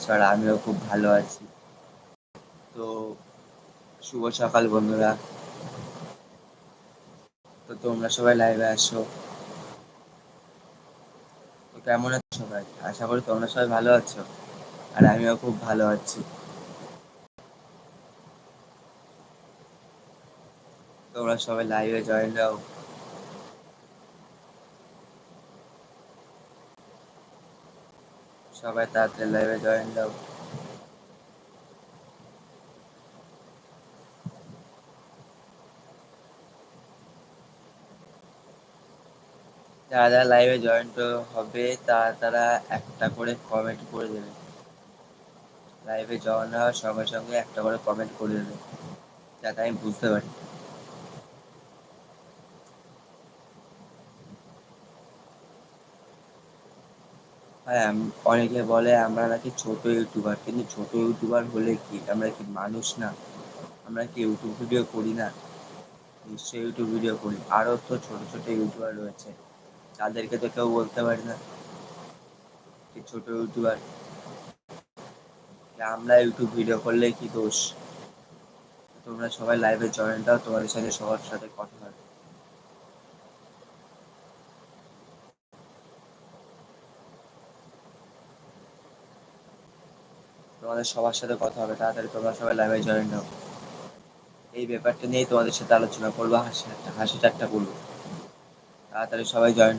ছাড়া আমিও খুব ভালো আছি। তো শুভ সকাল বন্ধুরা। তো তোমরা সবাই লাইভে আসো। তো কেমন আছো সবাই? আশা করি তোমরা সবাই ভালো আছো। আর আমিও খুব ভালো আছি। তোমরা সবাই লাইভে জয়েন দাও। সবাই তাড়াতাড়ি লাইভে জয়েন দাও। যারা যারা লাইভে জয়েন হবে তারা একটা করে কমেন্ট করে দেবে। লাইভে জয়েন হওয়ার সঙ্গে সঙ্গে একটা করে কমেন্ট করে দেবে, যাতে আমি বুঝতে পারি। হ্যাঁ, অনেকে বলে আমরা নাকি ছোট ইউটিউবার, কিন্তু ছোট ইউটিউবার হলে কি আমরা কি মানুষ না? আমরা কি ইউটিউব ভিডিও করি না? নিশ্চয়ই ইউটিউব ভিডিও করি। আরও তো ছোট ছোট ইউটিউবার রয়েছে, তাদেরকে তো কেউ বলতে পারি না যে ছোট ইউটিউবার। আমরা ইউটিউব ভিডিও করলে কি দোষ? তোমরা সবাই লাইভে জয়েন দাও, তোমাদের সাথে সবার সাথে কথা হবে। তোমাদের সবার সাথে কথা হবে, তাড়াতাড়ি তোমরা সবাই লাইভে জয়েন দাও। এই ব্যাপারটা নিয়েই তোমাদের সাথে আলোচনা করবো, হাসি ঠাট্টা করবো। তাড়াতাড়ি সবাই জয়েন